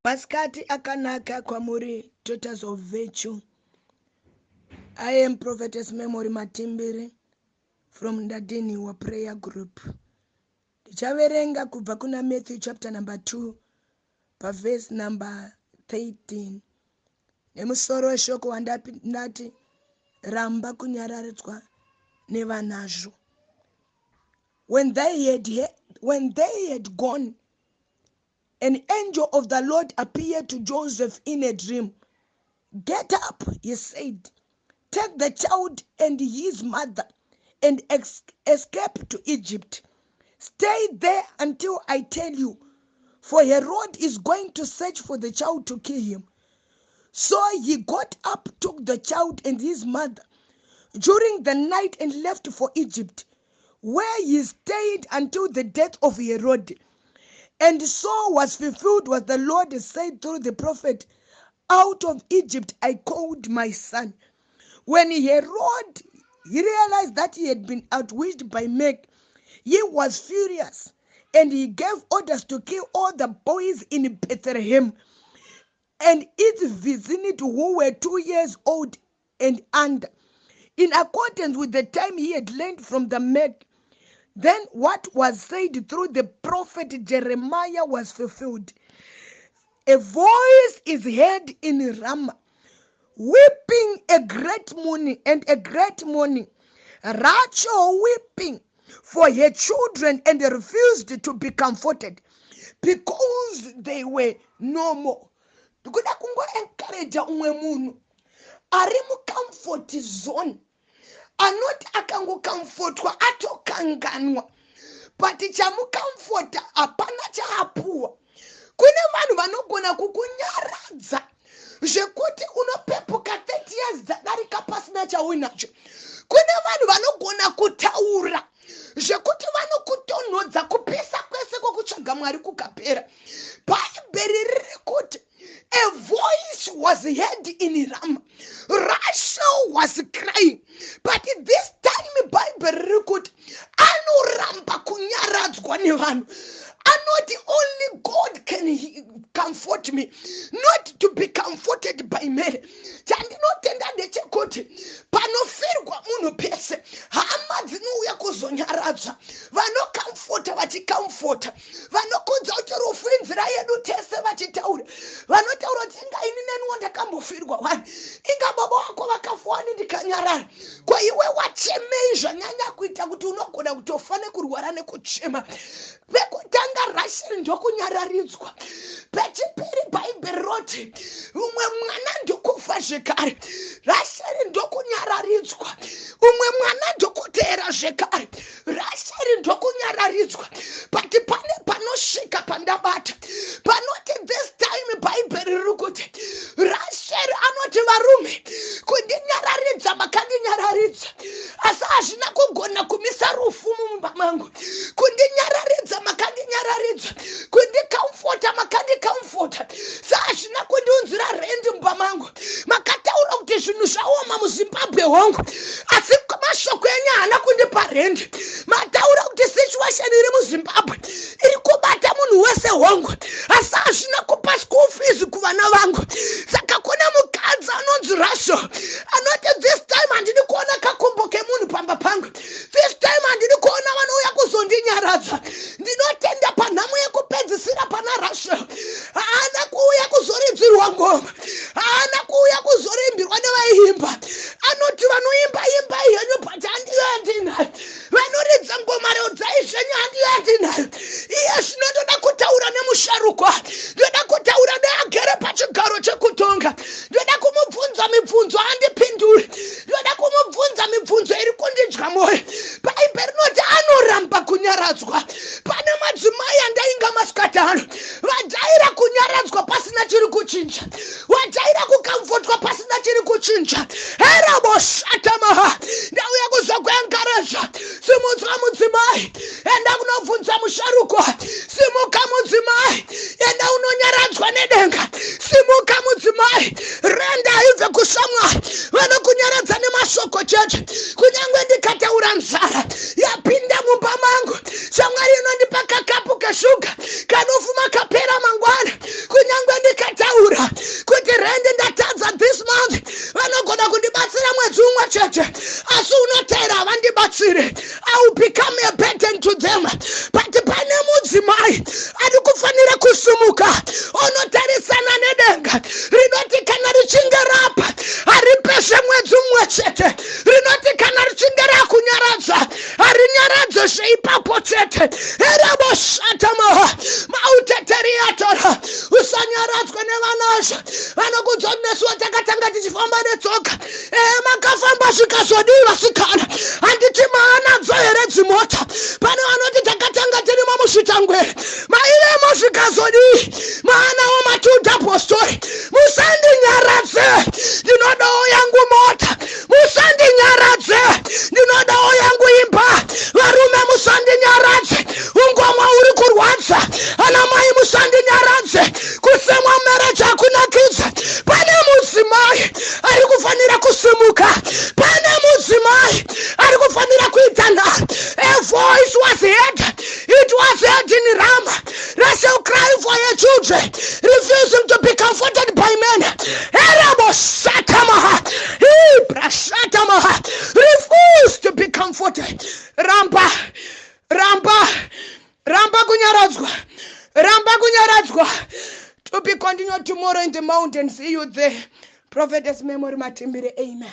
Maskati akanaka kwamuri, daughters of virtue. I am Prophetess Memory MATIMBIRE from Ndadhiniwa prayer group. Ndichaverenga kubva kuna Matthew chapter number 2 verse number 13. Nemusoro weshoko wandati Ramba, Kunyararidzwa, Nevanazvo. When they had gone, an angel of the Lord appeared to Joseph in a dream. "Get up," he said, "take the child and his mother and escape to Egypt. Stay there until I tell you, for Herod is going to search for the child to kill him." So he got up, took the child and his mother during the night and left for Egypt, where he stayed until the death of Herod. And so was fulfilled what the Lord said through the prophet, "Out of Egypt I called my son." When Herod realized that he had been outwitted by men, he was furious, and he gave orders to kill all the boys in Bethlehem and its vicinity who were 2 years old and under, in accordance with the time he had learned from the men. Then what was said through the prophet Jeremiah was fulfilled. "A voice is heard in Rama, weeping a great mourning and a great mourning, Rachel weeping for her children and refused to be comforted because they were no more." Ndikuda kungo encourage umwe munhu ari mu comfort zone, anoti akango comfortwa atokanganwa, but chamukamfota hapana chaapuwa. Kune vanhu vanogona kukunyaradza zvekuti unopepuka 30 years dzadarika pasina chauinacho. Kune vanhu vanogona kutaura zvekuti vanokutonhodza kupisa kwese kwokutsvaga Mwari kukapera. Bhaibheri riri kuti a voice was heard in Rama. Rachel was crying. But this time Bible riri kuti anoramba kunyaradzwa nevanhu. Anoti only God can comfort me, not to be comforted by men. Chandinotenda ndechekuti panofirwa munhu pese hama dzinouya kuzonyaradzwa, vanokamfota vachikamfota, vanokudza kuti rufu inzira yedu tese vachitaura, vanotaura kuti inga ini neniwo ndakambofirwa wani, inga baba wako vakafa wani ndikanyarara. Kwa iwe wachemei zvanyanya kuita kuti unogona kutofa nekurwara nekuchema. Pekutanga Rachel ndokunyararidzwa. Pechipiri Bhaibheri roti umwe mwana ndokufa zvekare. Rachel ndokunyararidzwa. Umwe mwana ndokutera zvekare. Rachel ndokunyararidzwa. But pane panosvika pandabata. Panoti this time Bhaibheri riri kuti Rachel anoti varume kundinyararidza makandinyaradza, asi hazvina kugona kumisa rufu mumba mangu. Kundinyararidza makandinyaradza, kundikamfota makandikamfota, sa hazvina kundiunzira rendi mumba mangu. Makataura kuti zvinhu zvaoma muZimbabwe hongu, asi mashoko enyu haana kundipa rendi. Mataura kuti situation iri muZimbabwe iri kubata munhu wese hongu, asi hazvina kupa school fees kuvana vangu. Saka kuna mukadzi anonzi Rachel anoti this time handidi kuona kakumbo kemunhu pamba pangu. This time handidi kuona vanouya kuzondinyaradza. Ndinotenda panhamo yekupedzisira pana Rachel. Haana kuuya kuzoridzirwa ngoma, haana kuuya kuzorimbirwa nevaimba. Anoti vanoimba imba henyu but handiyo yandinayo, vanoridza ngoma reudzai zvenyu handiyo yandinayo. Iye zvinotoda kutaura nemusharukwa, ndoda kutaura neagere pachigaro chekutonga, ndoda kumubvunza mibvunzo handipinduri, ndoda kumubvunza mibvunzo iri kundidya moyo. Bhaibheri rinoti anoramba kunyaradzwa. Pane madzimai andainga masikati ano vajaira kunyaradzwa pasina chiri kuchinja, vajaira kukamfotwa pasina chiri kuchinja. Heraboshatamaha, ndauya kuzokuenkareja. Simudzwa mudzimai, enda kunobvunza musharukwa. Simuka mudzimai, enda unonyaradzwa nedenga. Simuka mudzimai, renda ibve kushamwari. Vanokunyaradza nemashoko chete. Kunyange ndikataura nzara yapinda mumba mangu, shamwari inondipa kakapu keshuga kanofuma kapera mangwana. Kunyange unotarisana nedenga rinoti kana richinge rapa haripeshe mwedzi umwe chete, rinoti kana richinge rakunyaradza harinyaradze ipapo chete. Eraboshatamaha mauteteriatora usanyaradzwe nevanazvo vanokudzoneswa takatanga tichifamba netsoka. Makafamba zvikazodii vasikana? Handiti maanadzo here dzimota? Pane vanoti takatanga tirimo muzvitangwere, maivemo zvikazodii? Maanawo matudhapo story. Musandinyaradze, ndinodawo yangu mota. Musandinyaradze, ndinodawo yangu imba. Varume musandinyaradze, ungomwa uri kurwadza. Anamai musandinyaradze, kusemwa marriage hakunakidza. Pane mudzimai ari kufanira kusimuka. Pane mudzimai ari kufanira kuita nharo. A voice was heard. It was heard in Rama. They shall cry for your children, refusing to be comforted by men. Refuse to be comforted. Ramba Kunyararidzwa. Ramba Kunyararidzwa. To be continued tomorrow in the mountain. See you there. Prophetess Memory Matimbire. Amen.